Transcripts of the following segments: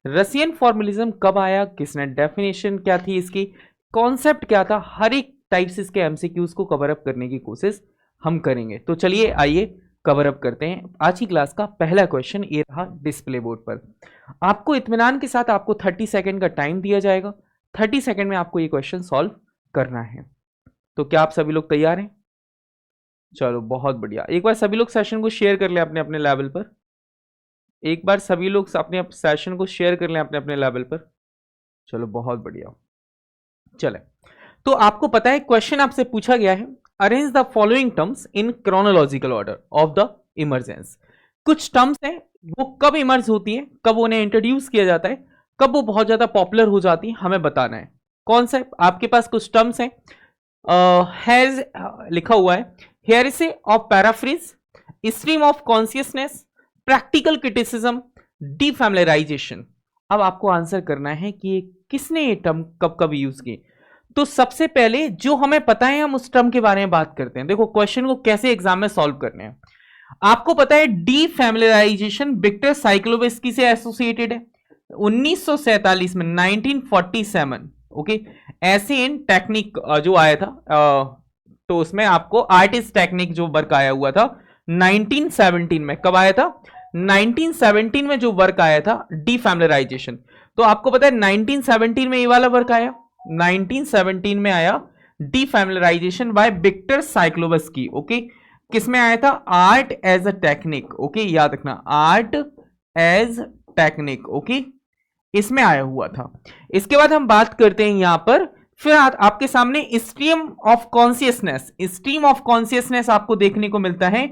Russian formalism कब आया, किसने, डेफिनेशन क्या थी इसकी, कॉन्सेप्ट क्या था, हर एक टाइप से इसके एमसीक्यूज को कवर अप करने की कोशिश हम करेंगे। तो चलिए आइए कवर अप करते हैं। आज की क्लास का पहला क्वेश्चन ये रहा डिस्प्ले बोर्ड पर। आपको इत्मीनान के साथ आपको 30 सेकंड का टाइम दिया जाएगा। 30 सेकंड में आपको ये क्वेश्चन सॉल्व करना है। तो क्या आप सभी लोग तैयार हैं? चलो बहुत बढ़िया। एक बार सभी लोग सेशन को शेयर कर लें अपने अपने लेवल पर। एक बार सभी लोग अपने सेशन को शेयर कर लें अपने अपने लेवल पर। चलो बहुत बढ़िया। चले, तो आपको पता है क्वेश्चन आपसे पूछा गया है, arrange the following terms in chronological order of the emergence. कुछ टर्म्स हैं वो कब इमर्ज होती है, कब उन्हें इंट्रोड्यूस किया जाता है, कब वो बहुत ज्यादा पॉपुलर हो जाती है, हमें बताना है। कौन सा? आपके पास कुछ टर्म्स हैं, हैज लिखा हुआ है, heresy of paraphrase, stream of consciousness, practical criticism, defamiliarization. अब आपको आंसर करना है कि ये किसने ये टर्म कब कब यूज की। तो सबसे पहले जो हमें पता है हम उस टर्म के बारे में बात करते हैं। देखो क्वेश्चन को कैसे एग्जाम में सॉल्व करने हैं। आपको पता है डीफैमिलियराइजेशन विक्टर साइक्लोवेस्की से एसोसिएटेड है 1947 में, 1947। ओके, ऐसे इन टेक्निक जो आया था, तो उसमें आपको आर्टिस्ट टेक्निक जो वर्क आया हुआ था 1917 में। कब आया था? 1917 में जो वर्क आया था डीफैमिलियराइजेशन। तो आपको पता है 1917 में ये वाला वर्क आया, 1917 में आया defamiliarization by Victor Shklovsky. Okay, किसमें आया था? Art as a technique. Okay, याद रखना, आर्ट एज टेक्निक। ओके, इसमें आया हुआ था। इसके बाद हम बात करते हैं यहां पर, फिर आपके सामने stream of consciousness. Stream of consciousness आपको देखने को मिलता है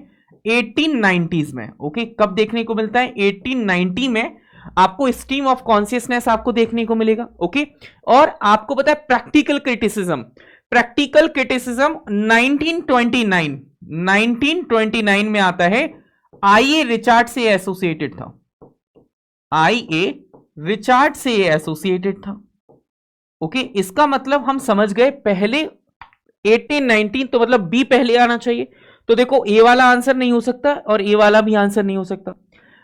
1890s में। ओके, कब देखने को मिलता है? 1890 में आपको स्ट्रीम ऑफ कॉन्शियसनेस आपको देखने को मिलेगा। ओके, और आपको पता है प्रैक्टिकल क्रिटिसिज्म, प्रैक्टिकल क्रिटिसिज्म 1929 में आता है। आई.ए. रिचार्ड से एसोसिएटेड था, आई.ए. रिचार्ड से एसोसिएटेड था। ओके, इसका मतलब हम समझ गए पहले 1819, तो मतलब बी पहले आना चाहिए। तो देखो ए वाला आंसर नहीं हो सकता और ए वाला भी आंसर नहीं हो सकता।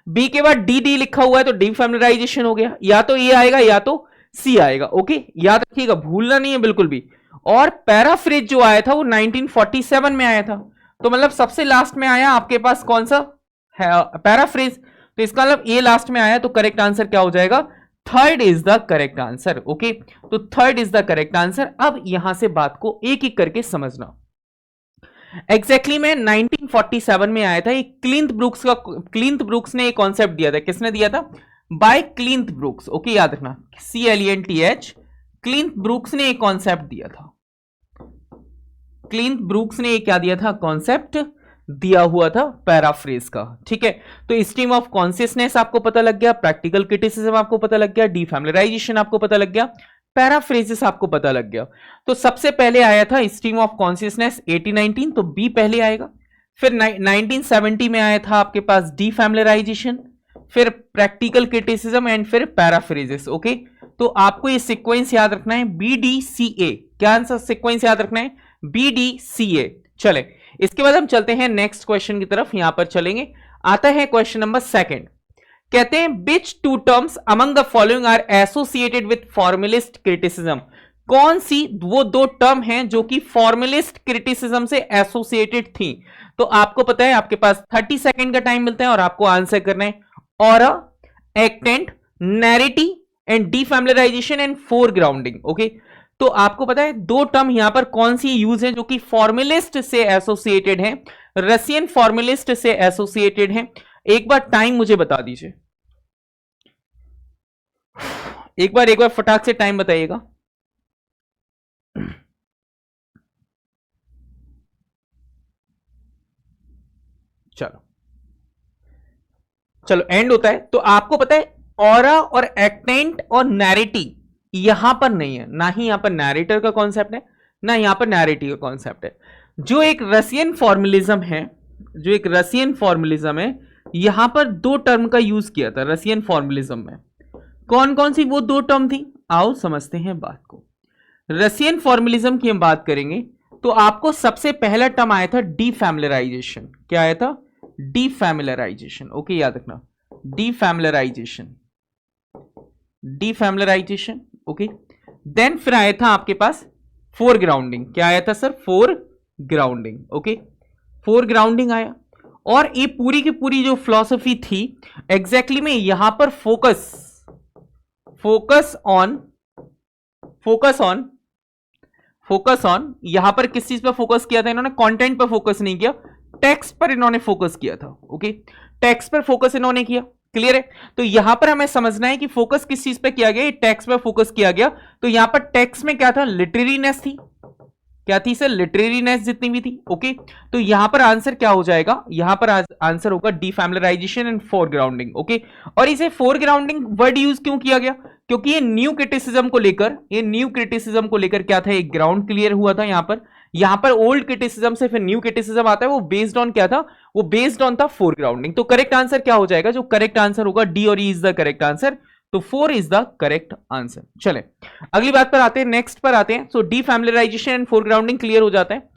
बी के बाद डी डी लिखा हुआ है तो डीफैमिलियराइजेशन हो गया, या तो ए आएगा या तो सी आएगा। ओके, याद रखिएगा, भूलना नहीं है बिल्कुल भी। और पैराफ्रेज जो आया था वो 1947 में आया था, तो मतलब सबसे लास्ट में आया आपके पास कौन सा है? पैराफ्रेज। तो इसका मतलब ए लास्ट में आया, तो करेक्ट आंसर क्या हो जाएगा? Third is the correct answer. Okay, तो third is the correct answer. अब यहां से बात को एक एक करके समझना। एग्जैक्टली में 1947 में आया था ये क्लिंथ ब्रुक्स ने एक कॉन्सेप्ट दिया था। किसने दिया था? Bye क्लिंथ brooks. ओके, याद रखना, CLENTH, क्लिंथ ब्रुक्स ने एक कॉन्सेप्ट दिया था। क्लिंथ ब्रुक्स ने क्या दिया था? कॉन्सेप्ट दिया हुआ था पैराफ्रेज का। ठीक है, तो स्ट्रीम ऑफ कॉन्शियसनेस आपको पता लग गया, प्रैक्टिकल क्रिटिसिज्म आपको पता लग गया, डीफैमिलियराइजेशन आपको पता लग गया, पैराफ्रेजेस आपको पता लग गया। तो सबसे पहले आया था स्ट्रीम ऑफ कॉन्शियसनेस 1819, तो बी पहले आएगा। फिर 1970 में आया था आपके पास डीफैमिलियराइजेशन, फिर प्रैक्टिकल क्रिटिसिज्म एंड फिर पैराफ्रेजेस। ओके, तो आपको ये सीक्वेंस याद रखना है, BDCA। क्या आंसर सीक्वेंस याद रखना है? BDCA। चले, इसके बाद हम चलते हैं नेक्स्ट क्वेश्चन की तरफ। यहां पर चलेंगे, आता है क्वेश्चन नंबर सेकंड। कहते हैं which two terms among the following are associated with formalist criticism। कौन सी वो दो टर्म हैं जो कि फॉर्मलिस्ट क्रिटिसिज्म से एसोसिएटेड थी। तो आपको पता है आपके पास 30 सेकंड का टाइम मिलता है और आपको आंसर करना है ऑरा, एक्टेंट, नैरेटी एंड डीफैमिलियराइजेशन एंड फोरग्राउंडिंग। ओके, तो आपको पता है दो टर्म यहां पर कौन सी यूज है जो कि फॉर्मलिस्ट से एसोसिएटेड है, रशियन फॉर्मलिस्ट से एसोसिएटेड है। एक बार टाइम मुझे बता दीजिए, एक बार फटाक से टाइम बताइएगा। चलो चलो, एंड होता है। तो आपको पता है ऑरा और एक्टेंट और नैरेटी यहां पर नहीं है, ना ही यहां पर नैरेटर का कॉन्सेप्ट है, ना यहां पर नैरेटी का कॉन्सेप्ट है। जो एक रशियन फॉर्मलिज्म है, जो एक रशियन फॉर्मलिज्म है, यहां पर दो टर्म का यूज किया था रशियन फॉर्मलिज्म में। कौन कौन सी वो दो टर्म थी, आओ समझते हैं बात को। रशियन फॉर्मलिज्म की हम बात करेंगे तो आपको सबसे पहला टर्म आया था डीफैमिलियराइजेशन। क्या आया था? डीफैमिलियराइजेशन। ओके, याद रखना, डीफैमिलियराइजेशन। डिफैमिलराइजेशन, ओके। देन फिर आया था आपके पास फोर ग्राउंडिंग। क्या आया था sir? Four grounding, okay. Four grounding आया, और ये पूरी की पूरी जो फिलॉसफी थी एग्जैक्टली में यहां पर फोकस ऑन यहां पर किस चीज पर फोकस किया था इन्होंने? कंटेंट पर फोकस नहीं किया, टेक्स्ट पर इन्होंने फोकस किया था, ओके। टेक्स्ट पर फोकस इन्होंने किया, क्लियर है। तो यहां पर हमें समझना है कि फोकस किस चीज पे किया गया, टेक्स्ट पर फोकस किया गया। तो यहां पर टेक्स्ट में क्या था? लिटरेरीनेस थी। क्या थी सर? लिटरेरीनेस जितनी भी थी, ओके। तो यहां पर आंसर क्या हो जाएगा? यहां पर आंसर होगा डिफैमिलराइजेशन एंड फोरग्राउंडिंग, ओके। और इसे फोरग्राउंडिंग वर्ड यूज क्यों किया गया? क्योंकि ये न्यू क्रिटिसिज्म को लेकर क्या था? एक ग्राउंड क्लियर हुआ था यहां पर ओल्ड क्रिटिसिज्म से फिर न्यू क्रिटिसिज्म आता है, वो बेस्ड ऑन क्या था? वो बेस्ड ऑन था फोरग्राउंडिंग। तो करेक्ट आंसर क्या हो जाएगा? जो करेक्ट आंसर होगा डी और E is the correct answer, तो 4 इज द करेक्ट आंसर। चले अगली बात पर आते हैं, नेक्स्ट पर आते हैं। सो डिफैमिलराइजेशन एंड फोरग्राउंडिंग क्लियर हो जाता है।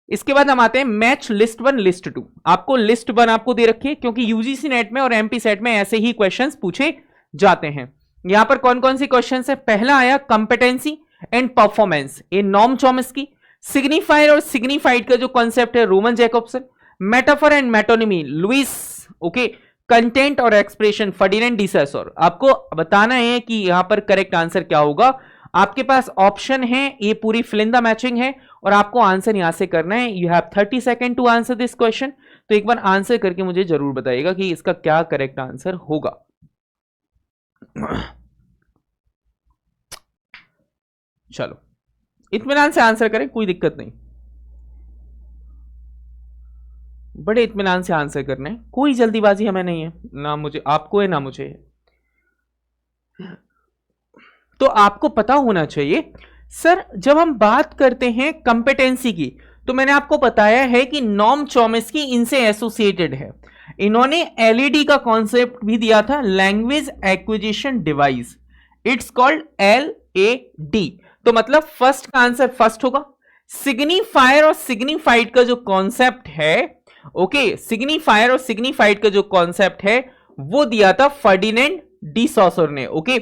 इसके बाद हम आते हैं मैच लिस्ट 1 लिस्ट 2। आपको लिस्ट 1 आपको दे रखी है, क्योंकि यूजीसी नेट में और एमपी सेट में ऐसे ही क्वेश्चंस पूछे जाते हैं। यहां पर कौन कौन सी क्वेश्चंस है? पहला आया कंपेटेंसी एंड परफॉर्मेंस, ए नॉर्म चॉम्स्की। सिग्निफायर और सिग्निफाइड का जो कॉन्सेप्ट है Roman Jakobson. Metaphor and metonymy Lewis, okay. Content और एक्सप्रेशन फर्डिनेंड डी सैसोर। आपको बताना है कि यहां पर करेक्ट आंसर क्या होगा। आपके पास ऑप्शन है, ये पूरी फिल इन द मैचिंग है, और आपको आंसर यहां से करना है। You have 30 second to answer this question. तो एक बार आंसर करके मुझे जरूर बताइएगा कि इसका क्या करेक्ट आंसर होगा। चलो इत्मीनान से आंसर करें, कोई दिक्कत नहीं, बड़े इत्मीनान से आंसर करना है, कोई जल्दीबाजी हमें नहीं है, ना मुझे आपको है ना मुझे है। तो आपको पता होना चाहिए सर, जब हम बात करते हैं कंपेटेंसी की, तो मैंने आपको बताया है कि नॉर्म चॉम्स्की इनसे एसोसिएटेड है। इन्होंने एलईडी का कॉन्सेप्ट भी दिया था, language acquisition device, it's called LAD। तो मतलब फर्स्ट का आंसर फर्स्ट होगा। सिग्निफायर और सिग्निफाइड का जो कॉन्सेप्ट है, ओके, सिग्निफायर और सिग्निफाइड का जो कॉन्सेप्ट है वो दिया था फर्डिनेंड डी सॉसर ने, ओके।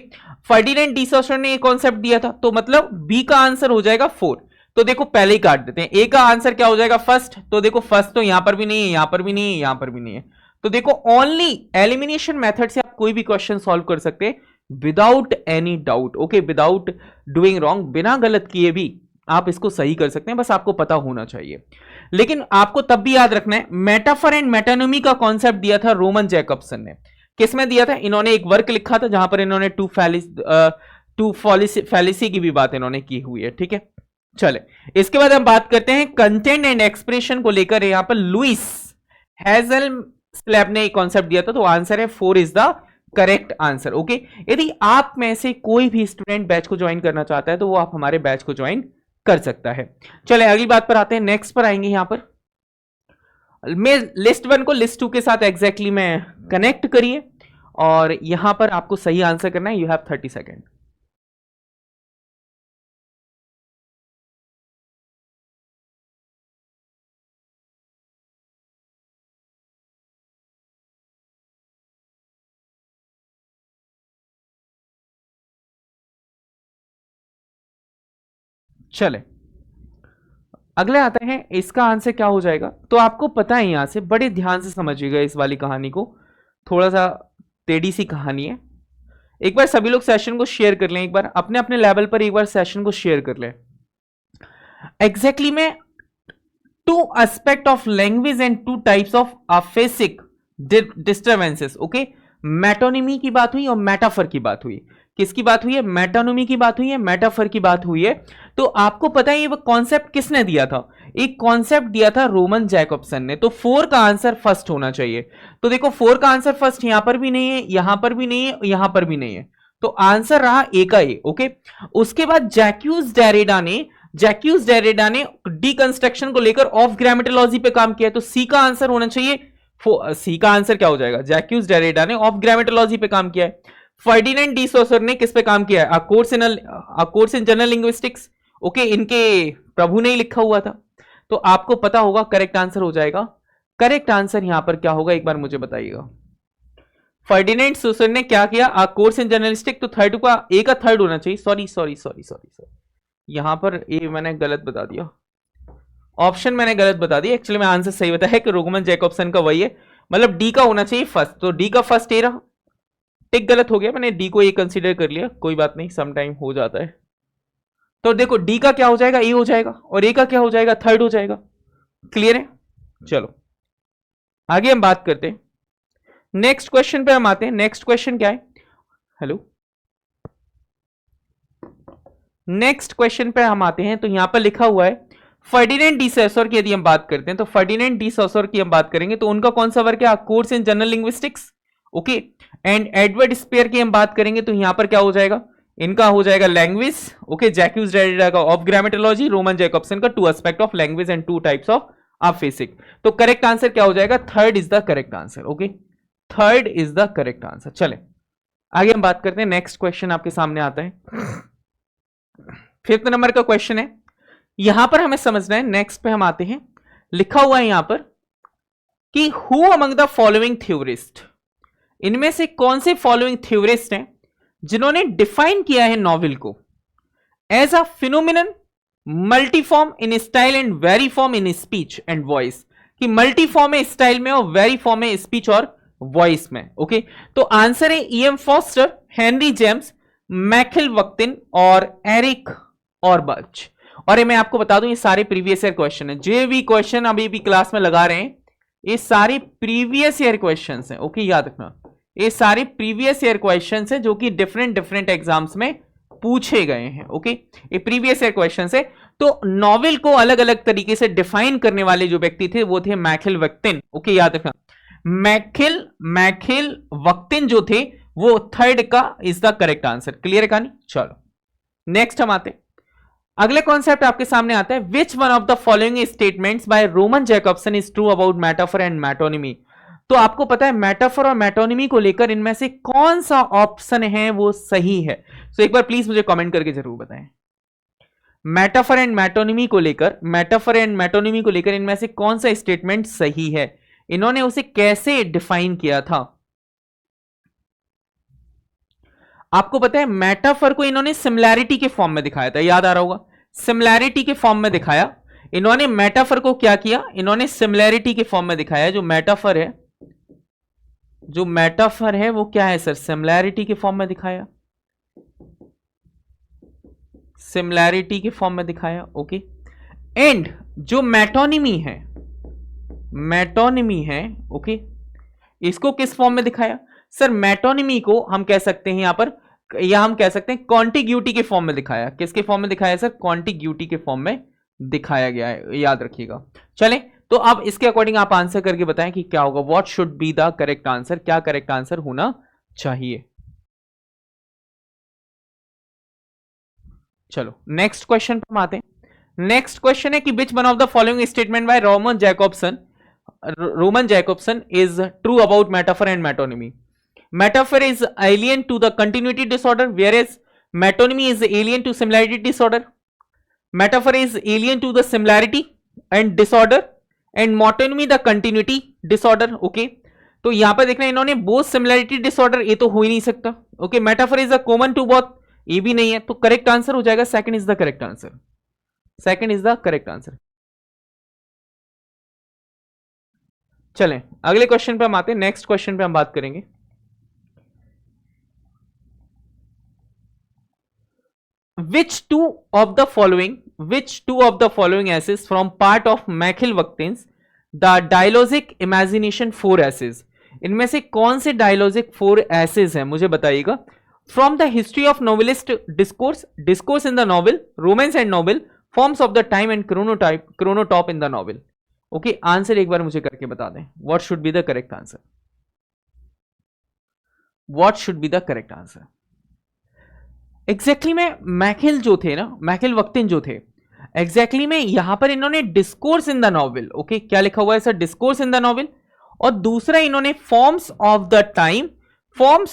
फर्डिनेंड डी सॉसर ने ये कॉन्सेप्ट दिया था, तो मतलब बी का आंसर हो जाएगा 4। तो देखो पहले ही काट देते हैं, ए का आंसर क्या हो जाएगा? फर्स्ट। तो देखो फर्स्ट तो यहां पर भी नहीं है, यहां पर भी नहीं है, यहां पर भी नहीं है। तो देखो ओनली एलिमिनेशन मेथड से आप कोई भी क्वेश्चन सॉल्व कर सकते हैं without any doubt, okay, without doing wrong, बिना गलत किए भी आप इसको सही कर सकते हैं, बस आपको पता होना चाहिए। लेकिन आपको तब भी याद रखना है, मेटाफर एंड मेटानोमी का कॉन्सेप्ट दिया था रोमन जैकब्सन ने। किसमें दिया था? इन्होंने एक वर्क लिखा था जहां पर इन्होंने टू फैलिसी की भी बात इन्होंने की हुई है, ठीक है। चले इसके बाद हम बात करते हैं कंटेंट एंड एक्सप्रेशन को लेकर। यहां पर लुइस हेजल स्लैब ने एक कॉन्सेप्ट दिया था, तो आंसर है 4 is the correct answer, okay. यदि आप में से कोई भी स्टूडेंट बैच को ज्वाइन करना चाहता है तो वो आप हमारे बैच को ज्वाइन कर सकता है। चले अगली बात पर आते हैं, नेक्स्ट पर आएंगे। यहां पर मैं लिस्ट 1 को लिस्ट 2 के साथ एग्जैक्टली में कनेक्ट करिए, और यहां पर आपको सही आंसर करना है। You have 30 second. चले अगले आते हैं, इसका आंसर क्या हो जाएगा? तो आपको पता है, यहां से बड़े ध्यान से समझिएगा इस वाली कहानी को, थोड़ा सा टेढ़ी सी कहानी है। एक बार सभी लोग सेशन को शेयर कर लें, एक बार अपने अपने लेवल पर एक बार सेशन को शेयर कर लें। एग्जैक्टली में two aspect of language and two types of aphasic disturbances, okay. Metonymy की बात हुई और मेटाफर की बात हुई। किसकी बात हुई है? मेटोनिमी की बात हुई है, मेटाफर की बात हुई है। तो आपको पता है ये वो कॉन्सेप्ट किसने दिया था? एक कॉन्सेप्ट दिया था रोमन जैकब्सन ने। तो 4 का आंसर फर्स्ट होना चाहिए। तो देखो 4 का आंसर फर्स्ट यहां पर भी नहीं है, यहां पर भी नहीं है, यहां पर भी नहीं है, तो आंसर रहा ए का ए, ओके। उसके बाद जैक्यूज डेरिडा ने डिकंस्ट्रक्शन को लेकर ऑफ ग्रामेटोलॉजी पे काम किया, तो सी का आंसर होना चाहिए। सी का आंसर क्या हो जाएगा? जैक्यूज डेरिडा ने ऑफ ग्रामेटोलॉजी पे काम किया है। फर्डिनेंड डी सॉसर ने किस पे काम किया है? A course in general linguistics, okay, इनके प्रभु ने ही लिखा हुआ था। तो आपको पता होगा करेक्ट आंसर हो जाएगा। करेक्ट आंसर यहां पर क्या होगा, एक बार मुझे बताइएगा। फर्डिनेंड सोसर ने क्या किया, आ कोर्स इन जर्नलिस्टिक, तो थर्ड का ए का थर्ड होना चाहिए, सॉरी, यहां पर ए मैंने गलत बता दिया, ऑप्शन मैंने गलत बता दिया, एक्चुअली मैं आंसर सही बताया कि रोमन जैकobसन का वही है, मतलब डी का होना चाहिए फर्स्ट, तो डी का फर्स्ट ए रहा, टिक गलत हो गया, मैंने डी को ए कंसीडर कर लिया, कोई बात नहीं, सम टाइम हो जाता है। तो देखो डी का क्या हो जाएगा, ए हो जाएगा, और ए का क्या हो जाएगा, थर्ड हो जाएगा। क्लियर है? चलो आगे हम बात करते हैं, नेक्स्ट क्वेश्चन पे हम आते हैं। नेक्स्ट क्वेश्चन क्या है, हेलो, नेक्स्ट क्वेश्चन पे हम आते हैं, तो यहां पर लिखा हुआ है फर्डिनेंड डी सोसर की यदि हम बात करते हैं, तो फर्डिनेंड डी सोसर की हम बात करेंगे तो उनका कौन सा वर्क है, course in general linguistics, okay. And Edward Sapir की हम बात करेंगे तो यहां पर क्या हो जाएगा, इनका हो जाएगा लैंग्वेज, ओके, जैक्यूज डेरिडा का ऑफ ग्रामेटोलॉजी, रोमन जैकobसन का two aspect of language and two types of aphasic. तो करेक्ट आंसर क्या हो जाएगा, third is the correct answer, okay, third is the correct answer. चले आगे हम बात करते हैं, नेक्स्ट क्वेश्चन आपके सामने आता है, फिफ्थ नंबर का क्वेश्चन है, यहां पर हमें समझना है, नेक्स्ट पे हम आते हैं, लिखा हुआ है यहां पर कि who among the following theorist, इनमें से कौन से फॉलोइंग थ्योरिस्ट हैं जिन्होंने डिफाइन किया है नॉवेल को as a phenomenon multiform in style and variform in speech and voice, कि मल्टीफॉर्म है स्टाइल में और वेरीफॉर्म है स्पीच और वॉइस में, ओके। तो आंसर है E M Forster, Henry James, Mikhail Bakhtin और एरिक ऑरबच। और ये मैं आपको बता दूं ये सारे प्रीवियस ईयर क्वेश्चन है, जो भी क्वेश्चन अभी भी क्लास में लगा रहे हैं ये सारे प्रीवियस ईयर क्वेश्चन हैं, ओके, याद रखना ये सारे प्रीवियस ईयर क्वेश्चन हैं जो कि डिफरेंट एग्जाम्स में पूछे गए हैं, ओके, ये प्रीवियस ईयर क्वेश्चन है। तो नॉवेल को अलग अलग तरीके से डिफाइन करने वाले जो व्यक्ति थे वो थे मैखिल वक्तिन, ओके, याद रखना मैखिल वक्तिन जो थे वो थर्ड का is the correct answer. Clear है कहानी? चलो नेक्स्ट हम आते हैं, अगले कॉन्सेप्ट आपके सामने आता है, which one of the following statements by Roman Jakobson is true about metaphor and metonymy. तो आपको पता है मेटाफर और मेटोनिमी को लेकर इनमें से कौन सा ऑप्शन है वो सही है, तो एक बार प्लीज मुझे कमेंट करके जरूर बताएं। मेटाफर एंड मेटोनिमी को लेकर इनमें से कौन सा स्टेटमेंट सही है, इन्होंने उसे कैसे डिफाइन किया था। आपको पता है मेटाफर को इन्होंने सिमिलैरिटी के फॉर्म में दिखाया था, याद आ रहा होगा, सिमिलैरिटी के फॉर्म में दिखाया इन्होंने। मेटाफर को क्या किया, इन्होंने सिमिलैरिटी के फॉर्म में दिखाया। जो मेटाफर है वो क्या है सर, सिमिलैरिटी के फॉर्म में दिखाया, सिमिलैरिटी के फॉर्म में दिखाया, ओके। एंड जो मेटोनिमी है, ओके, इसको किस फॉर्म में दिखाया सर, मेटोनिमी को हम कह सकते हैं यहां पर, या हम कह सकते हैं कॉन्टिग्यूटी के फॉर्म में दिखाया। किसके फॉर्म में दिखाया सर, कॉन्टिग्यूटी के फॉर्म में दिखाया गया है, याद रखिएगा। चलें तो अब इसके अकॉर्डिंग आप आंसर करके बताएं कि क्या होगा, what should be the correct answer, क्या करेक्ट आंसर होना चाहिए। चलो नेक्स्ट क्वेश्चन पर हम आते हैं। नेक्स्ट क्वेश्चन है कि which one of the following statement by Roman Jakobson is true about metaphor and metonymy. Metaphor is alien to the continuity disorder, whereas metonymy is alien to similarity disorder. Metaphor is alien to the similarity and disorder, and metonymy the continuity disorder. Okay, तो यहां पर देखना इन्होंने both similarity disorder, ये तो हो ही नहीं सकता, okay. Metaphor is a common to both, ये भी नहीं है, तो करेक्ट आंसर हो जाएगा second is the correct answer, second is the correct answer. चलें अगले क्वेश्चन पे हम आते हैं, नेक्स्ट क्वेश्चन पे हम बात करेंगे, which two of the following essays from part of मैखिल वक्तिन्स the dialogic imagination 4 essays, इनमें से कौन से डायलॉजिक 4 essays हैं मुझे बताइएगा। from the history of novelist discourse in the novel, romance and novel, forms of the time and chronotop in the novel। Okay answer एक बार मुझे करके बता दें, what should be the correct answer, what should be the correct answer। Exactly में मैखिल जो थे ना, मैखिल वक्तिन जो थे, एग्जैक्टली में यहां पर इन्होंने discourse in the novel, okay, क्या लिखा हुआ है sir, discourse in the novel, और दूसरा इन्होंने forms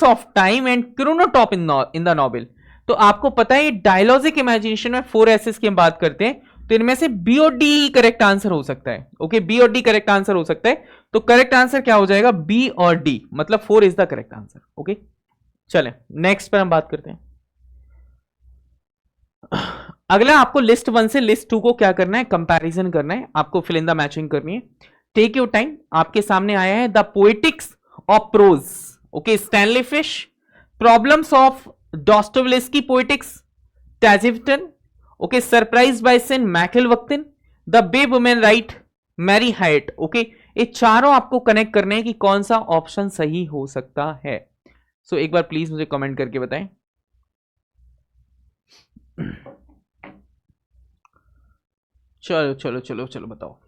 of time and chronotope in the novel. तो आपको पता है डायलॉजिक इमेजिनेशन में 4 एसेस की हम बात करते हैं, तो इनमें से बी और डी करेक्ट आंसर हो सकता है। ओके, बी और डी करेक्ट आंसर हो सकता है। तो करेक्ट आंसर क्या हो जाएगा? बी और डी, मतलब 4 is the correct answer. Okay, चलें नेक्स्ट पर हम बात करते हैं। अगला आपको लिस्ट 1 से लिस्ट 2 को क्या करना है? कंपैरिजन करना है, आपको फिल इन द मैचिंग करनी है। Take your time. आपके सामने आया है the poetics of prose, okay, Stanley Fish, problems of Dostoevsky poetics, टैजिफ्टन, okay, surprised by sin, Mikhail Bakhtin, the way women write, Mary Hiatt. Okay, ये चारों आपको कनेक्ट करने हैं कि कौन सा ऑप्शन सही हो सकता है। सो एक बार प्लीज मुझे कमेंट करके बताएं। चलो चलो चलो चलो बताओ।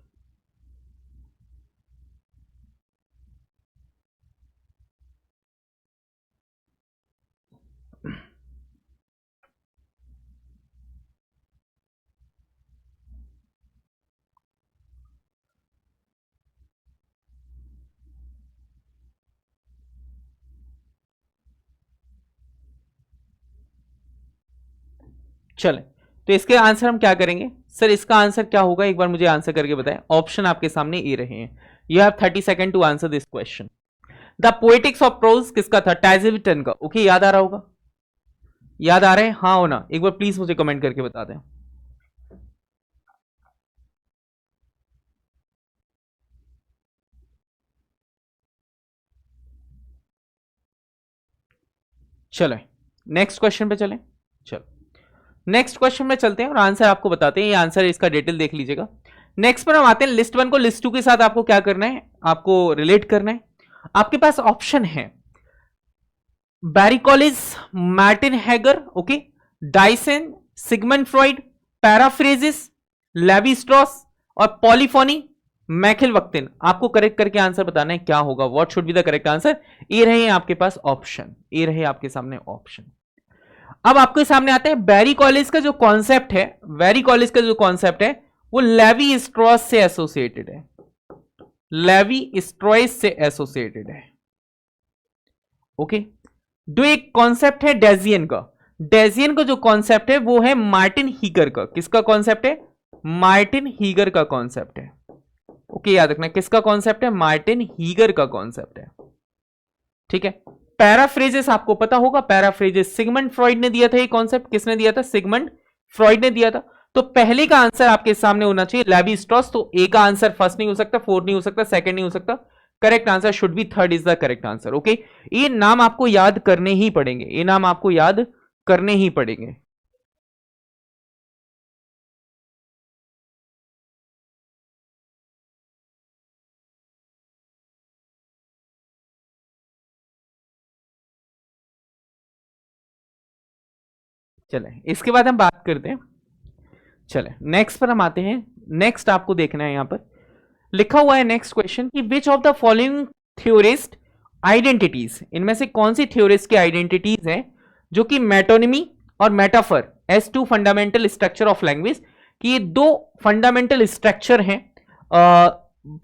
चले, तो इसके आंसर हम क्या करेंगे? सर इसका आंसर क्या होगा, एक बार मुझे आंसर करके बताएं। ऑप्शन आपके सामने ए रहे हैं। You have 30 second to answer this question. The poetics of prose किसका था? टैजिविटन का। ओके, याद आ रहा होगा? याद आ रहा है? हाँ हो ना? एक बार प्लीज मुझे कमेंट करके बता दें। चलो नेक्स्ट क्वेश्चन पे चलें। चलो नेक्स्ट क्वेश्चन में चलते हैं और आंसर आपको बताते हैं। ये आंसर इसका डिटेल देख लीजिएगा। नेक्स्ट पर हम आते हैं। लिस्ट 1 को लिस्ट 2 के साथ आपको क्या करना है? आपको रिलेट करना है। आपके पास ऑप्शन है बैरी कॉलिज, Martin Heidegger, okay, Dyson, Sigmund Freud, paraphrasis, Levi Strauss और पॉलीफोनी, मैकेल वक्तिन। आपको करेक्ट करके आंसर बताना है क्या होगा। What should be the correct answer? ये रहे आपके पास ऑप्शन, ये रहे आपके सामने ऑप्शन। अब आपके सामने आता है बैरी कॉलेज का जो कॉन्सेप्ट है, बैरी कॉलेज का जो कॉन्सेप्ट है वो लेवी स्ट्रॉस से एसोसिएटेड है, लेवी स्ट्रॉस से एसोसिएटेड है। ओके, जो एक कॉन्सेप्ट है डेजियन का, डेजियन का जो कॉन्सेप्ट है वो है मार्टिन हीगर का। किसका कॉन्सेप्ट है? मार्टिन हीगर का कॉन्सेप्ट है। ओके, याद रखना किसका कॉन्सेप्ट है? मार्टिन हीगर का कॉन्सेप्ट है। ठीक है, पैराफ्रेजेस आपको पता होगा, पैराफ्रेजेस सिगमंड फ्रॉइड ने दिया था ये कॉन्सेप्ट। किसने दिया था? सिगमंड फ्रॉइड ने दिया था। तो पहले का आंसर आपके सामने होना चाहिए लेवी स्ट्रॉस। तो ए का आंसर फर्स्ट नहीं हो सकता, फोर्थ नहीं हो सकता, सेकंड नहीं हो सकता। Correct answer should be third is the correct answer. Okay, ये नाम आपको याद करने ही पड़ेंगे, ये नाम आपको याद करने ही पड़ेंगे। चले इसके बाद हम बात करते हैं। चले नेक्स्ट पर हम आते हैं। नेक्स्ट आपको देखना है, यहां पर लिखा हुआ है नेक्स्ट क्वेश्चन कि विच of the following theorist identities, इनमें से कौन सी थ्योरिस्ट की आइडेंटिटीज हैं जो कि मेटोनिमी और metaphor as two fundamental structure of language, कि ये दो फंडामेंटल स्ट्रक्चर हैं।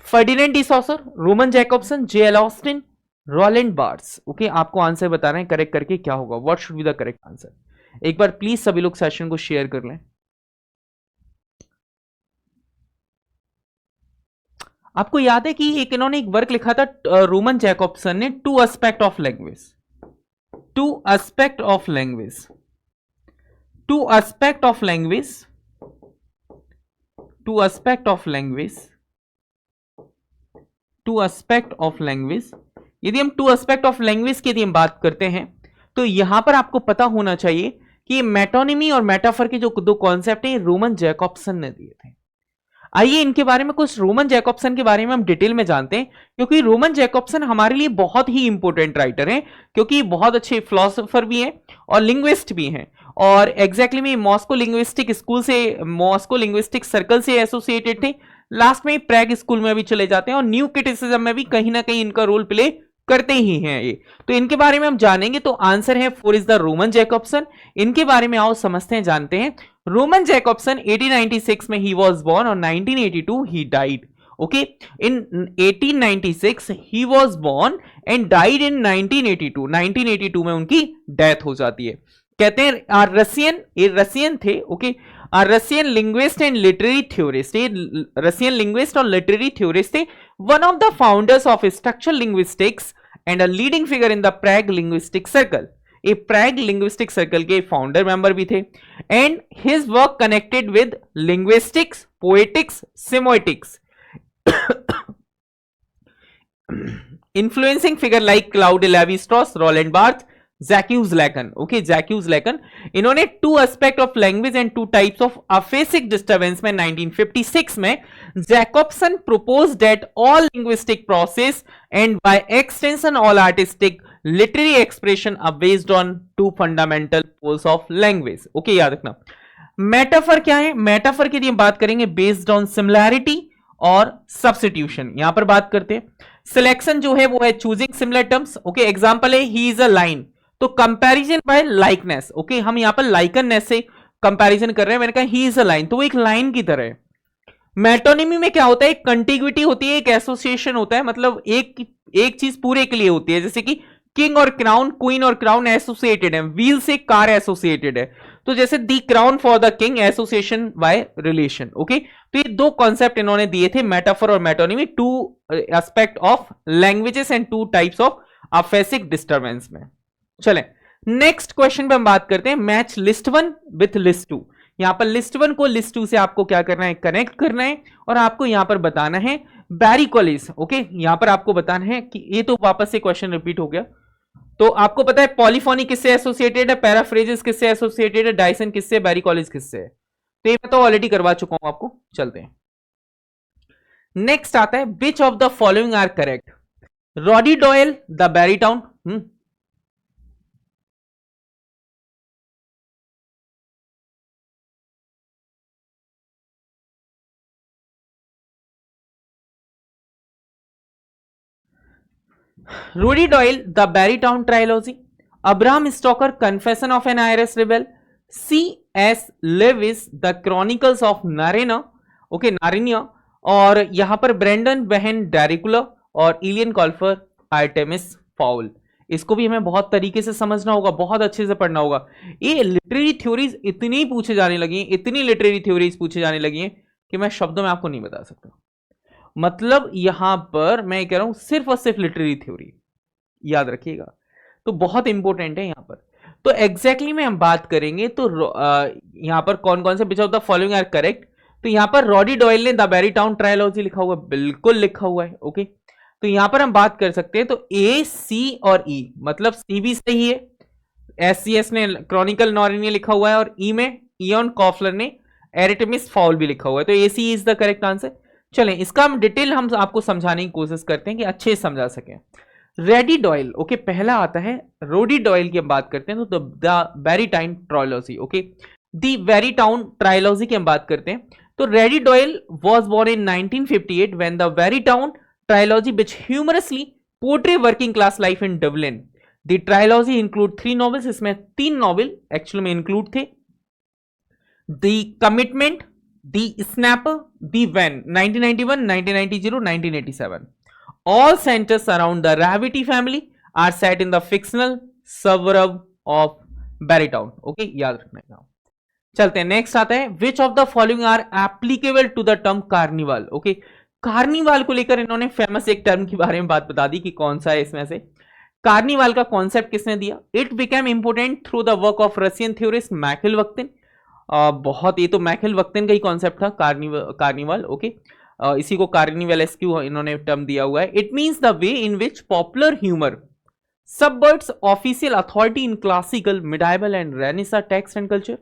Ferdinand de Saussure, Roman Jakobson, J L. Austin, Roland Barthes. Okay, आपको आंसर बताना है करेक्ट करके क्या होगा। What should be the correct answer? एक बार प्लीज सभी लोग सेशन को शेयर कर लें। आपको याद है कि एक इन्होंने एक वर्क लिखा था रोमन जैकobson ने, to aspect of language, to aspect of language, to aspect of language, to aspect of language, to aspect of language. यदि हम टू एस्पेक्ट ऑफ लैंग्वेज की यदि हम बात करते हैं तो यहां पर आपको पता होना चाहिए कि मेटोनिमी और मेटाफर के जो दो कॉन्सेप्ट हैं रोमन जैकobson ने दिए थे। आइए इनके बारे में, कुछ रोमन जैकobson के बारे में हम डिटेल में जानते हैं, क्योंकि रोमन जैकobson हमारे लिए बहुत ही इंपॉर्टेंट राइटर हैं, क्योंकि बहुत अच्छे फिलोसोफर भी हैं और लिंग्विस्ट भी हैं। और एग्जैक्टली में मॉस्को लिंग्विस्टिक स्कूल से, मॉस्को लिंग्विस्टिक सर्कल से एसोसिएटेड थे। लास्ट में प्रैग स्कूल में भी चले जाते हैं और न्यू क्रिटिसिज्म में भी कहीं ना कहीं इनका रोल प्ले करते ही हैं ये। तो इनके बारे में हम जानेंगे। तो आंसर है 4 इज द रोमन जैकobson। इनके बारे में आओ समझते हैं, जानते हैं। रोमन जैकobson 1896 में ही वॉज बॉर्न और 1982 he died. Okay, in 1896 he was born and died in 1982। 1982 में उनकी डेथ हो जाती है। कहते हैं रसियन, ये रसियन थे, okay, Russian linguist and literary theorist, ये रसियन लिंग्विस्ट और लिटरेरी थ्योरिस्ट थे, one of the founders of structural linguistics and a leading figure in the Prague linguistic circle, ये प्रैग लिंग्विस्टिक सर्कल के founder member भी थे। And his work connected with linguistics, poetics, semiotics, influencing figure like Claude Lévi-Strauss, Roland Barthes, Jacques Lacan, okay, Jacques Lacan, इन्होंने two aspect of language and two types of aphasic disturbance में 1956 में जैकॉब्सन proposed that all linguistic process and by extension all artistic literary expression are based on two fundamental poles of language, okay, याद रखना। Metaphor क्या है? Metaphor की हम बात करेंगे बेस्ड ऑन सिमिलैरिटी और सब्स्टिट्यूशन, यहां पर बात करते हैं। सिलेक्शन जो है वो है choosing similar terms, okay, example है ही इज अ लाइन, तो कंपैरिजन बाय लाइकनेस, ओके, हम यहां पर लाइकनेस से कंपैरिजन कर रहे हैं, मैंने कहा ही इज अ लाइन, तो वो एक लाइन की तरह है। मेटोनिमी में क्या होता है? एक कंटिग्यूटी होती है, एक एसोसिएशन होता है, मतलब एक चीज पूरे के लिए होती है, जैसे कि किंग और क्राउन, क्वीन और क्राउन एसोसिएटेड है, व्हील से कार एसोसिएटेड है, तो जैसे the crown for the king, association by relation, okay. तो ये दो कॉन्सेप्ट इन्होंने दिए थे, मेटाफर और metonymy, two aspect of languages and two types of aphasic disturbance में। चलें नेक्स्ट क्वेश्चन पे हम बात करते हैं, मैच लिस्ट 1 विथ लिस्ट 2। यहां पर लिस्ट 1 को लिस्ट 2 से आपको क्या करना है? कनेक्ट करना है, और आपको यहां पर बताना है बैरी कॉलिस, ओके, यहां पर आपको बताना है कि ये तो वापस से क्वेश्चन रिपीट हो गया, तो आपको पता है पॉलीफोनी किससे एसोसिएटेड है, पैराफ्रेजेस किससे एसोसिएटेड है, डायसन किससे, बैरी कॉलिस किससे है, तो ये मैं तो ऑलरेडी करवा चुका हूं आपको। चलते हैं नेक्स्ट आता है, which of the following are correct? Roddy Doyle, the Barrytown, Rudy Doyle, The Barrytown Trilogy, Abraham Stoker, Confession of an Irish Rebel, C.S. Lewis, The Chronicles of Narnia, okay, Narnia, और यहां पर Brendon बहन डैरिकुला और Ilion कॉल्फर Artemis foul. इसको भी हमें बहुत तरीके से समझना होगा, बहुत अच्छे से पढ़ना होगा। ये लिटरेरी थ्योरीज इतनी पूछे जाने लगी हैं, इतनी लिटरेरी थ्योरीज पूछे जाने लगी हैं कि मैं शब्दों में आपको नहीं बता सकता। मतलब यहां पर मैं कह रहा हूं सिर्फ और सिर्फ लिटरेरी थ्योरी, याद रखिएगा, तो बहुत इंपॉर्टेंट है यहां पर। तो एग्जैक्टली में हम बात करेंगे तो यहां पर कौन कौन से which of the following are correct, तो यहां पर रॉडी डॉयल ने द बैरीटाउन ट्रायलॉजी लिखा हुआ है, बिल्कुल लिखा हुआ है, ओके। तो यहां पर हम बात कर सकते हैं, तो ए, सी और ई, मतलब सी भी सही है, एससीएस ने क्रॉनिकल नॉरिनिया लिखा हुआ है, और ई में इयन कॉफलर ने एरिटेमिस फाउल भी लिखा हुआ है, तो ए सी इज द करेक्ट आंसर। चलें इसका हम डिटेल हम आपको समझाने की कोशिश करते हैं कि अच्छे से समझा सकें। रेडी डॉयल, ओके, पहला आता है रोडी डॉयल की हम बात करते हैं, तो the Barrytown trilogy, okay, the Barrytown trilogy की हम बात करते हैं। तो Roddy Doyle was born in 1958 when the Barrytown trilogy which humorously portray working class life in Dublin. The trilogy include 3 novels, इसमें 3 नॉवेल एक्चुअली में इंक्लूड थे, the commitment, The Snapper, The Van, 1991, 1990, 1987. All centers around the Ravity family are set in the fictional suburb of Barrytown. Okay, याद रखना है। चलते हैं next आता है, Which of the following are applicable to the term carnival? Okay, carnival को लेकर इन्होंने फेमस एक टर्म के बारे में बात बता दी कि कौन सा है इसमें से। कार्निवाल का कॉन्सेप्ट किसने दिया? It became important through the work of Russian theorist Mikhail Bakhtin। बहुत, ये तो मैकेल वक्तिन का ही कॉन्सेप्ट था, कार्निवल, ओके, इसी को कार्निवल एस्क्यू इन्होंने टर्म दिया हुआ है। It means the way in which popular humour subverts official authority in classical, medieval and renaissance text and culture.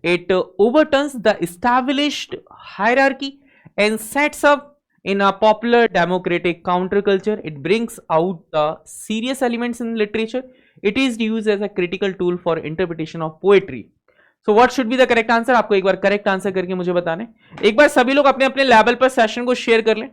It overturns the established hierarchy and sets up in a popular democratic counterculture. It brings out the serious elements in literature. It is used as a critical tool for interpretation of poetry. So what should be the correct answer? आपको एक बार correct answer करके मुझे बताने। एक बार सभी लोग अपने अपने लेवल पर सेशन को शेयर कर लें,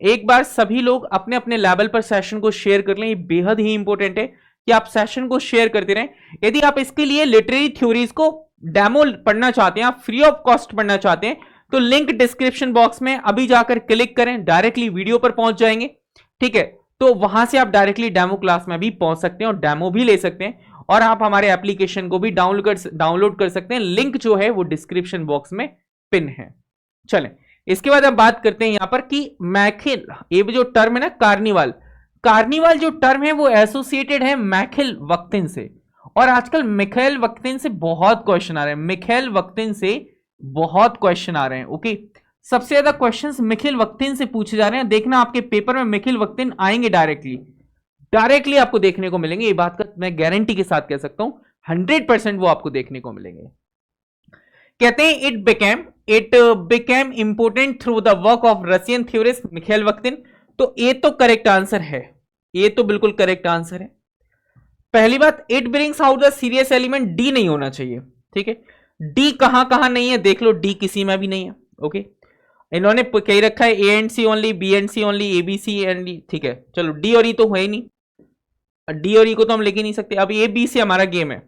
एक बार सभी लोग अपने अपने लेवल पर सेशन को शेयर कर लें। ये बेहद ही इंपॉर्टेंट है कि आप सेशन को शेयर करते रहें। यदि आप इसके लिए लिटरेरी थ्योरीज को डेमो पढ़ना चाहते हैं, आप फ्री ऑफ कॉस्ट पढ़ना चाहते हैं, तो लिंक डिस्क्रिप्शन बॉक्स में अभी जाकर क्लिक करें, डायरेक्टली वीडियो पर पहुंच जाएंगे, ठीक है। तो वहां से आप डायरेक्टली डेमो क्लास में भी पहुंच सकते हैं और डेमो भी ले सकते हैं। और आप हमारे एप्लीकेशन को भी डाउनलोड कर सकते हैं। लिंक जो है वो डिस्क्रिप्शन बॉक्स में पिन है। चलें, इसके बाद हम बात करते हैं यहां पर कि मैखिल, ये जो टर्म है ना कार्निवाल, कार्निवाल जो टर्म है वो एसोसिएटेड है मैखिल वक्तिन से, और आजकल मिखाइल वक्तिन से बहुत क्वेश्चन आ रहे हैं, मिखाइल वक्तिन से बहुत क्वेश्चन आ रहे हैं। ओके, सबसे ज्यादा क्वेश्चंस मिखाइल वक्तिन से पूछे जा रहे हैं। देखना आपके पेपर में मिखाइल वक्तिन आएंगे, डायरेक्टली आपको देखने को मिलेंगे। ये बात का मैं गारंटी के साथ कह सकता हूं, 100% वो आपको देखने को मिलेंगे। कहते हैं it became important through the work of Russian theorist Mikhail Bakhtin. तो ये तो करेक्ट आंसर है, ये तो बिल्कुल करेक्ट आंसर है। पहली बात, it brings out the serious element, D नहीं होना चाहिए। ठीक है, डी कहां कहां नहीं है देख लो, डी किसी में भी नहीं है। ओके, इन्होंने कही रखा है A and C only, B and C only, A B C and D. ठीक है, चलो डी और ई तो है ही नहीं, डी और ई को तो हम लेके नहीं सकते। अब ए बी सी हमारा गेम है।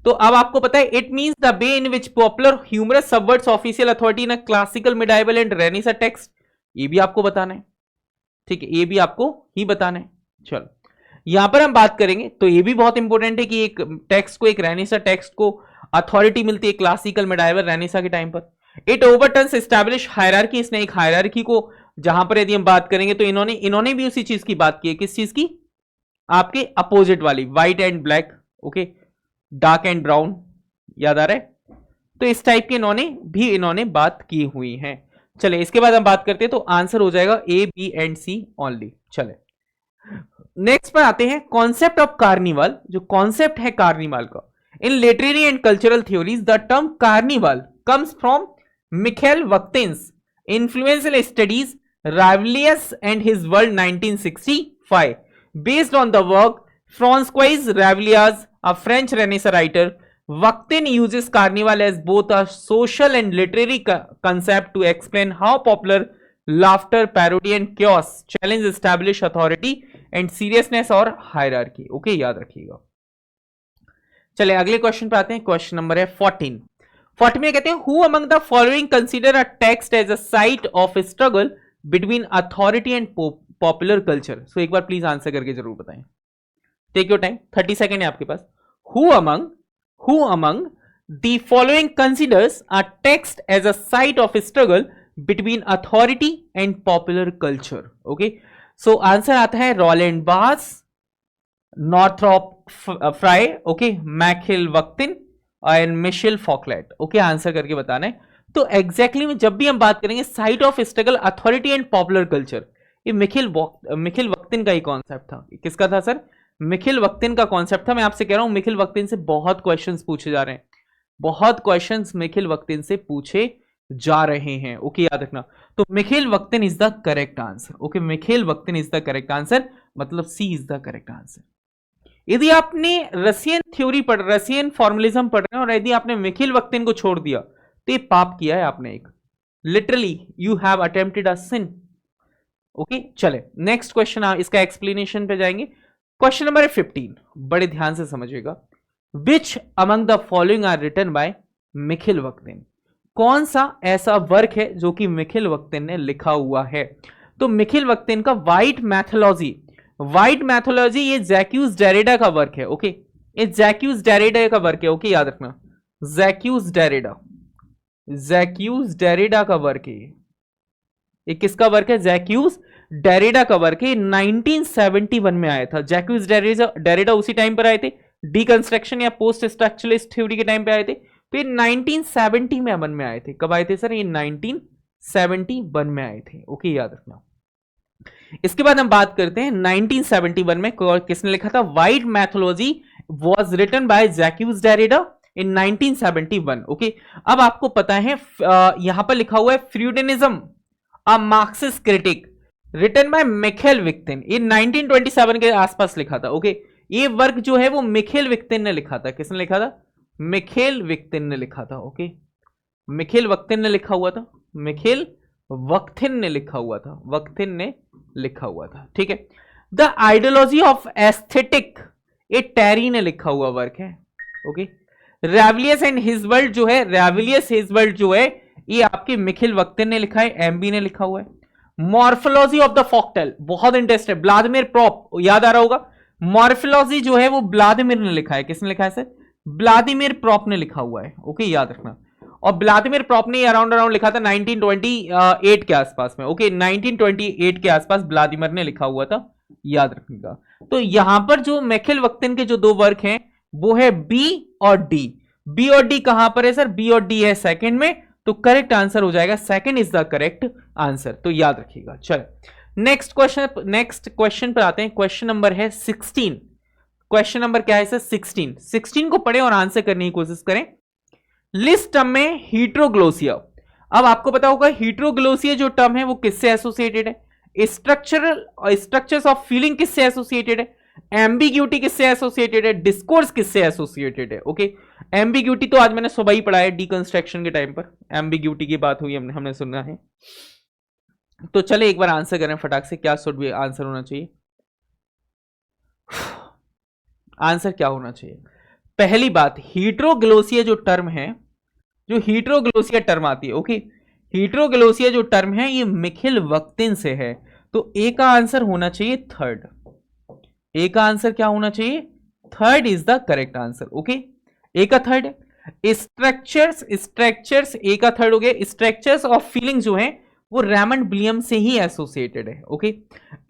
तो अब आपको पता है it means the way in which popular humorous subverts official authority in classical medieval and renaissance text, ये भी आपको बताना है। ठीक है, ये भी आपको ही बताना है। चलो यहां पर हम बात करेंगे, तो ये भी बहुत इंपॉर्टेंट है कि एक टेक्स्ट को, एक रेनेसां टेक्स्ट को अथॉरिटी मिलती है क्लासिकल मिडाइवल रेनेसां के टाइम पर। इट ओवरटर्न्स एस्टैब्लिश हायरार्की, इसने एक हायरार्की को, जहां पर यदि हम बात करेंगे तो इन्होंने भी उसी चीज की बात की है। किस चीज की? आपके अपोजिट वाली, white and black, okay, dark and brown, याद आ रहा है? तो इस टाइप के इन्होंने बात की हुई है। चले इसके बाद हम बात करते हैं, तो आंसर हो जाएगा A B and C only. चले नेक्स्ट पर आते हैं, कॉन्सेप्ट ऑफ कार्निवल। जो कॉन्सेप्ट है कार्निवल का, in literary and cultural theories the term carnival comes from Mikhail Bakhtin's influential studies Ravelius and his world 1965 based on the work François Ravelius, a French Renaissance writer. Bakhtin uses carnival as both a social and literary concept to explain how popular laughter, parody and chaos challenge established authority and seriousness और hierarchy. Okay, याद रखिएगा। चले अगले question पे आते हैं। Question number है 14 में कहते हैं, who among the following consider a text as a site of struggle between authority and popular culture. So एक बार प्लीज आंसर करके जरूर बताएं। टेक योर टाइम, 30 सेकेंड है आपके पास। Who among the following considers a text as a site of struggle between authority and popular culture. Okay, so answer आता है Roland Barthes, Northrop Frye, okay, Mikhail Bakhtin and Michel Foucault. Okay, answer करके बताना है। तो exactly में जब भी हम बात करेंगे site of struggle, authority and popular culture, ये मिखाइल वक्तिन का ही कॉन्सेप्ट था। किसका था सर? मिखाइल वक्तिन का कॉन्सेप्ट था। मैं आपसे कह रहा हूं मिखाइल वक्तिन से बहुत क्वेश्चंस पूछे जा रहे हैं, बहुत क्वेश्चंस मिखाइल वक्तिन से पूछे जा रहे हैं। ओके, याद रखना। तो Mikhail Bakhtin is the correct answer. Okay, Mikhail Bakhtin is the correct answer, मतलब C is the correct answer. यदि आपने रशियन थ्योरी रशियन फॉर्मुलिज्म पढ़ रहे हैं और यदि आपने मिखाइल वक्तिन को छोड़ दिया तो ये पाप किया है आपने एक, literally you have attempted a sin. Okay, चले नेक्स्ट क्वेश्चन, इसका एक्सप्लेनेशन पे जाएंगे। क्वेश्चन नंबर 15, बड़े ध्यान से समझिएगा। Which among the following are written by Mikhail Bakhtin? कौन सा ऐसा वर्क है जो कि मिखाइल वक्तिन ने लिखा हुआ है? तो मिखाइल वक्तिन का व्हाइट मैथोलॉजी ये जैक्यूज डेरिडा का वर्क है। ओके, ये जैक्यूज डेरिडा का वर्क है। ओके, याद रखना, जैक्यूज डेरिडा का वर्क है। ये किसका वर्क है? जैक्यूज डेरिडा का वर्क है। 1971 में आया था। जैक्यूज डेरिडा उसी टाइम पर आए थे, डिकंस्ट्रक्शन या पोस्ट स्ट्रक्चरलिस्ट थ्योरी के टाइम पे आए थे। तो ये 1971 में आए थे। कब आए थे सर? ये 1971 में आए थे। ओके, याद रखना। इसके बाद हम बात करते हैं 1971 में किसने लिखा था? White Mythology was written by Jacques Derrida in 1971। Okay, अब आपको पता है यहां पर लिखा हुआ है Freudianism a Marxist critique written by Mikhail Bakhtin, ये 1927 के आसपास लिखा था। ओके, ये वर्क जो है वो मिखाइल वक्तिन ने लिखा था। किसने लिखा था? मिखाइल वक्तिन ने लिखा था। ओके, मिखाइल वक्तिन ने लिखा हुआ था, मिखाइल वक्तिन ने लिखा हुआ था, वक्तिन ने लिखा हुआ था। ठीक है, द आइडियोलॉजी ऑफ एस्थेटिक, ये टेरी ने लिखा हुआ वर्क है। ओके, रेवलियस एंड हिज वर्ल्ड जो है, रेवलियस हिज वर्ल्ड जो है, ये आपके मिखाइल वक्तिन ने लिखा है, एमबी ने लिखा हुआ है। मॉर्फोलॉजी ऑफ द फॉक्टेल, बहुत इंटरेस्ट है, व्लादिमीर प्रॉप, याद आ रहा होगा। मॉर्फोलॉजी जो है वो व्लादिमीर ने लिखा है। किसने लिखा है सर? व्लादिमीर प्रॉप ने लिखा हुआ है। ओके, याद रखना। और व्लादिमीर प्रॉप ने अराउंड लिखा था 1928 के आसपास में। ओके, 1928 के आसपास व्लादिमीर ने लिखा हुआ था, याद रखिएगा। तो यहां पर जो मैखेल वक्तिन के जो दो वर्क हैं वो है बी और डी। बी और डी कहां पर है सर? बी और डी है सेकंड में, तो करेक्ट आंसर हो जाएगा second is the correct answer, तो याद रखिएगा। चलो नेक्स्ट क्वेश्चन पर आते हैं। क्वेश्चन नंबर है 16। क्वेश्चन नंबर क्या है सर? 16 को पढ़े और आंसर करने की कोशिश करें। लिस्ट टर्म में हीट्रोग्लोसिया। अब आपको पता होगा हीट्रोग्लोसिया जो टर्म है वो किससे एसोसिएटेड है? स्ट्रक्चर्स ऑफ फीलिंग किससे एसोसिएटेड है? एम्बिग्यूटी किससे एसोसिएटेड है? डिस्कोर्स किससे एसोसिएटेड है? ओके, एम्बिग्यूटी तो आज मैंने सुबह ही पढ़ा है डीकंस्ट्रक्शन के टाइम पर, एम्बिग्यूटी की बात हुई, हमने सुना है। तो चले एक बार आंसर करें फटाक से, क्या शुड बी आंसर होना चाहिए? आंसर क्या होना चाहिए? पहली बात, हीट्रोग्लोसिया जो टर्म है, जो हीट्रोग्लोसिया टर्म आती है, ओके, हीट्रोग्लोसिया जो टर्म है ये मिखिल वक्तिन से है, तो ए का आंसर होना चाहिए थर्ड। ए का आंसर क्या होना चाहिए? Third is the correct answer. Okay, A का थर्ड है। स्ट्रक्चर्स ए का थर्ड हो गया। स्ट्रक्चर्स ऑफ फीलिंग जो है वो रेमंड विलियम से ही एसोसिएटेड है। ओके,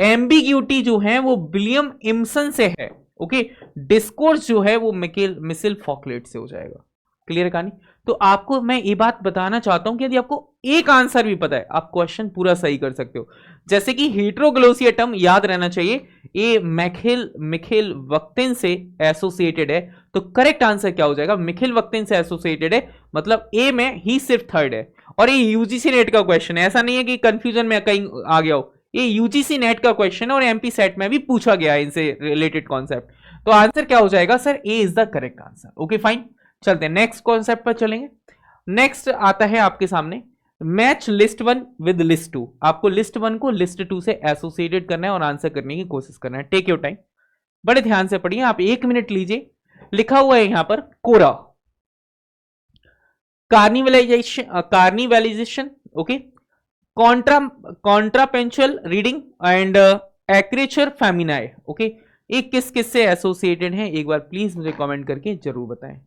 एम्बिग्यूटी जो है वो विलियम इम्सन से है। ओके, डिस्कोर्स जो है वो मिसिल फॉकलेट से हो जाएगा। क्लियर कहानी? तो आपको मैं ये बात बताना चाहता हूं कि यदि आपको एक आंसर भी पता है आप क्वेश्चन पूरा सही कर सकते हो। जैसे कि हीट्रोग्लोसिया टर्म याद रहना चाहिए, ये मिखिल वक्तिन से एसोसिएटेड है, तो करेक्ट आंसर क्या हो जाएगा? मिखिल वक्तिन से एसोसिएटेड है, मतलब ए में ही सिर्फ थर्ड है। और ये यूजीसी नेट का क्वेश्चन है, ऐसा नहीं है कि कंफ्यूजन में कहीं आ गया हो, ये यूजीसी नेट का क्वेश्चन है और एमपी सेट में भी पूछा गया है इनसे रिलेटेड कॉन्सेप्ट। तो आंसर क्या हो जाएगा sir? A is the correct answer. Okay fine, चलते हैं नेक्स्ट कॉन्सेप्ट पर चलेंगे। नेक्स्ट आता है आपके सामने, मैच लिस्ट 1 विद लिस्ट 2। आपको लिस्ट 1 को लिस्ट 2 से एसोसिएटेड करना है और आंसर करने की कोशिश करना है। टेक योर टाइम, बड़े ध्यान से पढ़िए, आप 1 मिनट लीजिए। लिखा हुआ है यहां पर कोरा, कार्निवलाइजेशन, ओके, कॉन्ट्रापेंचुअल रीडिंग एंड एक्रेचर फेमिनाई। ओके, ये किस किस से एसोसिएटेड है? एक बार प्लीज मुझे कमेंट करके जरूर बताएं।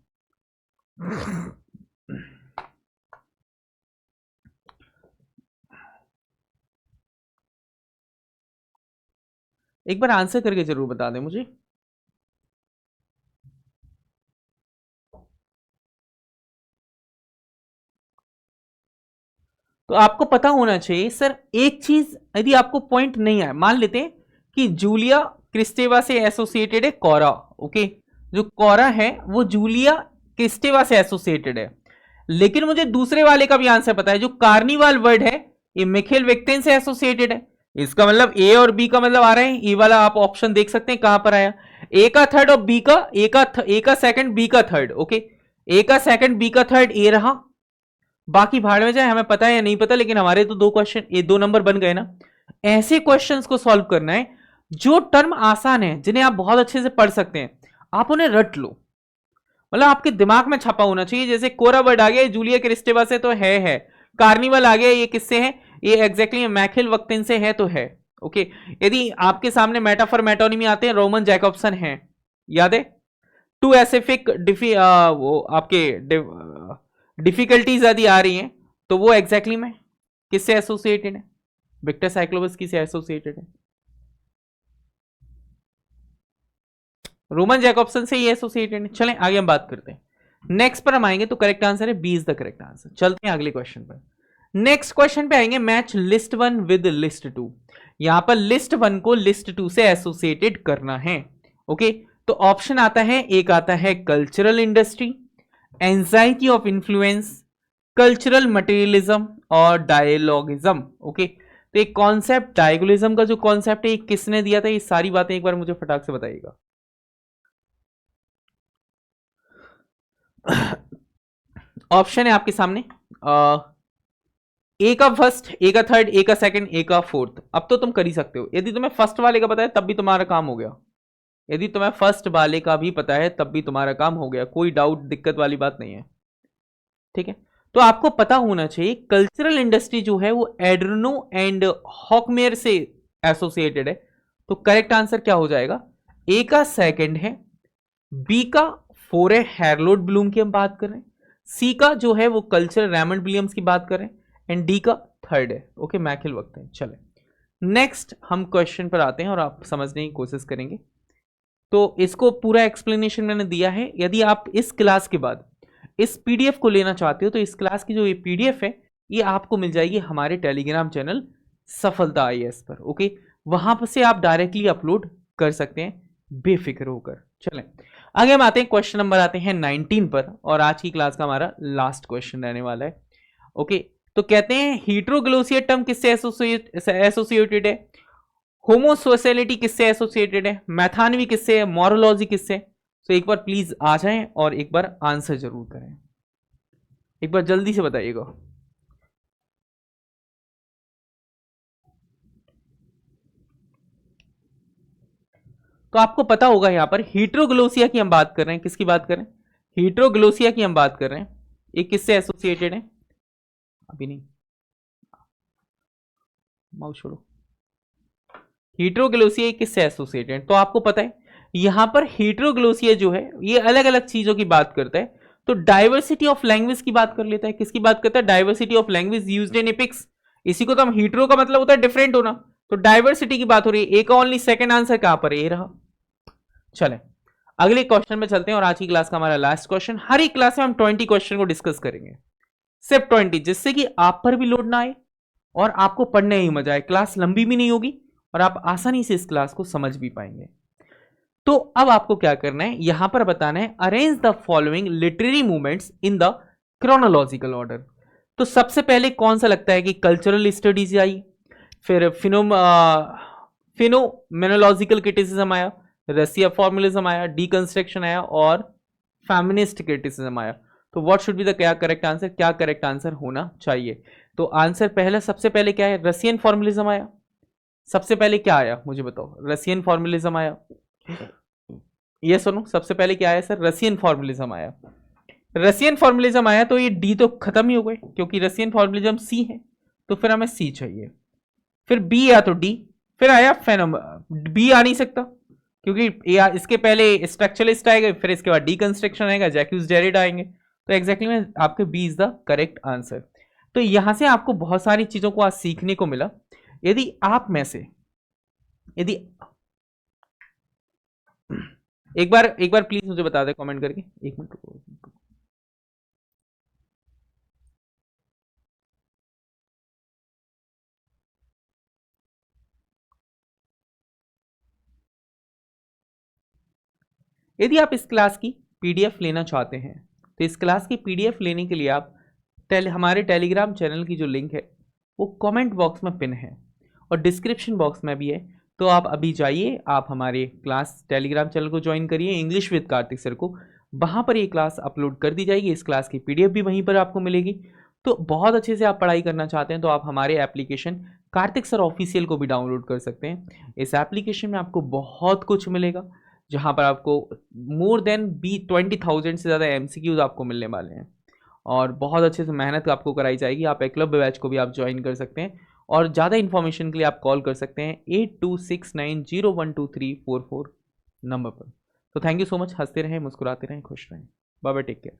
एक बार आंसर करके जरूर बता दें मुझे। तो आपको पता होना चाहिए सर एक चीज, यदि आपको पॉइंट नहीं आया, मान लेते हैं कि जूलिया क्रिस्टेवा से एसोसिएटेड है कोरा। ओके, जो कोरा है वो जूलिया क्रिस्टेवा से एसोसिएटेड है, लेकिन मुझे दूसरे वाले का भी आंसर पता है, जो कार्निवाल वर्ड है ये मिखिल वक्तिन से एसोसिएटेड है। इसका मतलब ए और बी का मतलब आ रहा है, ये वाला आप ऑप्शन देख सकते हैं कहां पर आया, ए का थर्ड और बी का, ए का सेकंड बी का थर्ड। ओके, ए का सेकंड बी का थर्ड ए रहा, बाकी भाड़ में जाए, हमें पता है या नहीं पता, लेकिन हमारे तो 2 क्वेश्चन, ये 2 नंबर बन गए ना। ऐसे क्वेश्चंस को सॉल्व करना है जो टर्म आसान है, जिन्हें आप बहुत अच्छे से पढ़ सकते हैं, आप उन्हें रट लो, मतलब आपके दिमाग में छपा होना चाहिए। जैसे कोरा वर्ड आ गया जूलिया क्रिस्टेवा से, तो है। कार्निवल आ गया, ये किससे है? ये एग्जैक्टली मैखिल वक्तिन से है, तो है। ओके, यदि आपके सामने मेटाफर मेटोनिमी आते हैं, रोमन जैकब्सन है, याद है? टू एसिफिक वो आपके डिफिकल्टीज यदि आ रही हैं तो वो एग्जैक्टली में किससे एसोसिएटेड है? विक्टर साइक्लोबस्की से एसोसिएटेड है, रोमन जैकब्सन से ही एसोसिएटेड है। चलें आगे हम बात करते हैं। नेक्स्ट पर हम आएंगे, तो करेक्ट आंसर है B is the correct answer. चलते हैं अगले क्वेश्चन पर। नेक्स्ट क्वेश्चन पे आएंगे, मैच लिस्ट 1 विद लिस्ट 2। यहां पर लिस्ट 1 को लिस्ट 2 से एसोसिएटेड करना है। ओके, तो ऑप्शन आता है, एक आता है cultural industry, anxiety of influence, cultural materialism और डायलॉगिज्म। ओके, तो एक कॉन्सेप्ट डायगोलिज्म का जो कॉन्सेप्ट है ये किसने दिया था? ये सारी बातें एक बार मुझे फटाक से बताइएगा। ऑप्शन है आपके सामने, ए का फर्स्ट, ए का थर्ड, ए का सेकंड, ए का फोर्थ। अब तो तुम कर ही सकते हो, यदि तुम्हें फर्स्ट वाले का पता है तब भी तुम्हारा काम हो गया, यदि तुम्हें फर्स्ट वाले का भी पता है तब भी तुम्हारा काम हो गया, कोई डाउट दिक्कत वाली बात नहीं है। ठीक है, तो आपको पता होना चाहिए कल्चरल इंडस्ट्री जो है वो एड्रनो एंड हॉकमेयर से एसोसिएटेड है, तो करेक्ट आंसर क्या हो जाएगा? ए का सेकंड है, बी का 4 है, हैरोल्ड ब्लूम की हम बात कर रहे हैं, सी का जो है वो कल्चर रेमंड विलियम्स की बात कर रहे हैं, एंड डी का थर्ड है। ओके, मैकेल वक्त है। चले नेक्स्ट हम क्वेश्चन पर आते हैं और आप समझने की कोशिश करेंगे। तो इसको पूरा एक्सप्लेनेशन मैंने दिया है। यदि आप इस क्लास के बाद इस पीडीएफ को लेना चाहते हो तो इस क्लास की जो ये पीडीएफ है ये आपको मिल जाएगी हमारे टेलीग्राम चैनल सफलता आईएएस पर। ओके, वहां पर से आप डायरेक्टली अपलोड कर सकते हैं बेफिक्र होकर। चलें आगे हम आते हैं, क्वेश्चन नंबर आते हैं 19 पर, और आज की क्लास का हमारा लास्ट क्वेश्चन रहने वाला है। ओके, तो कहते हैं हीट्रोग्लोसिया टर्म किससे एसोसिएटेड है, होमोसोशलिटी किससे एसोसिएटेड है, मैथानवी किससे है, मोरोलॉजी किससे। तो एक बार प्लीज आ जाएं और एक बार आंसर जरूर करें, एक बार जल्दी से बताइएगा। तो आपको पता होगा यहां पर हीट्रोग्लोसिया की हम बात कर रहे हैं, किसकी बात कर रहे हैं, हीट्रोग्लोसिया की हम बात कर रहे हैं। ये किससे एसोसिएटेड है, अभी नहीं, माउस छोड़ो। हीट्रोग्लोसिया किससे एसोसिएटेड, तो आपको पता है यहां पर हीट्रोग्लोसिया जो है ये अलग अलग चीजों की बात करता है। तो डाइवर्सिटी ऑफ लैंग्वेज की बात कर लेता है, किसकी बात करता है, diversity of language used in epics. इसी को तो हम हीट्रो का मतलब होता है डिफरेंट होना, तो डाइवर्सिटी की बात हो रही है। एक ओनली सेकंड आंसर कहां पर है, ये रहा। चलें अगले क्वेश्चन में चलते हैं, और आज की क्लास का हमारा लास्ट क्वेश्चन। हर एक क्लास में हम 20 क्वेश्चन को डिस्कस करेंगे, सिर्फ 20, जिससे कि आप पर भी लोड ना आए और आपको पढ़ने ही मजा आए। क्लास लंबी भी नहीं होगी और आप आसानी से इस क्लास को समझ भी पाएंगे। तो अब आपको क्या करना है, यहां पर बताना है arrange the following literary movements in the chronological order. तो सबसे पहले कौन सा लगता है कि कल्चरल स्टडीज आई, फिर फिनोमेनोलॉजिकल क्रिटिसिज्म आया, रसिया फॉर्मुलिज्म आया, डीकंस्ट्रक्शन आया, और फेमिनिस्ट क्रिटिसिज्म आया। तो व्हाट शुड बी द क्या करेक्ट आंसर, क्या करेक्ट आंसर होना चाहिए। तो आंसर पहला सबसे पहले क्या है, रसियन फॉर्मुलिज्म आया। सबसे पहले क्या आया मुझे बताओ, रसियन फॉर्मुलिज्म आया। ये सुनो, सबसे पहले क्या आया सर, रसियन फॉर्मुलिज्म आया। रसियन फॉर्मुलिज्म आया तो ये डी तो खत्म ही हो गए, क्योंकि रसियन फॉर्मुलिज्म सी है, तो फिर हमें सी चाहिए। फिर बी या तो डी, फिर आया बी आ नहीं सकता, क्योंकि इसके पहले स्ट्रक्चरलिस्ट आएगा, फिर इसके बाद डीकंस्ट्रक्शन आएगा, जैक्यूज डेरिडा आएंगे। तो एग्जैक्टली में आपके B is the correct answer. तो यहां से आपको बहुत सारी चीजों को आज सीखने को मिला। यदि आप में से यदि एक बार प्लीज मुझे बता दे कमेंट करके, एक मिनट रुको। यदि आप इस क्लास की पीडीएफ लेना चाहते हैं तो इस क्लास की पीडीएफ लेने के लिए आप हमारे टेलीग्राम चैनल की जो लिंक है वो कमेंट बॉक्स में पिन है और डिस्क्रिप्शन बॉक्स में भी है। तो आप अभी जाइए, आप हमारे क्लास टेलीग्राम चैनल को ज्वाइन करिए, इंग्लिश विद कार्तिक सर को। वहाँ पर ये क्लास अपलोड कर दी जाएगी, इस क्लास की पीडीएफ भी वहीं पर आपको मिलेगी। तो बहुत अच्छे से आप पढ़ाई करना चाहते हैं तो आप हमारे एप्लीकेशन कार्तिक सर ऑफिशियल को भी डाउनलोड कर सकते हैं। इस एप्लीकेशन में आपको बहुत कुछ मिलेगा, जहाँ पर आपको मोर देन 20,000 से ज़्यादा MCQs आपको मिलने वाले हैं, और बहुत अच्छे से मेहनत आपको कराई जाएगी। आप एकलव्य बैच को भी आप ज्वाइन कर सकते हैं, और ज़्यादा इन्फॉर्मेशन के लिए आप कॉल कर सकते हैं 8269012344 नंबर पर। तो थैंक यू सो मच, हंसते रहें, मुस्कुराते रहें, खुश रहें, बाय बाय, टेक केयर।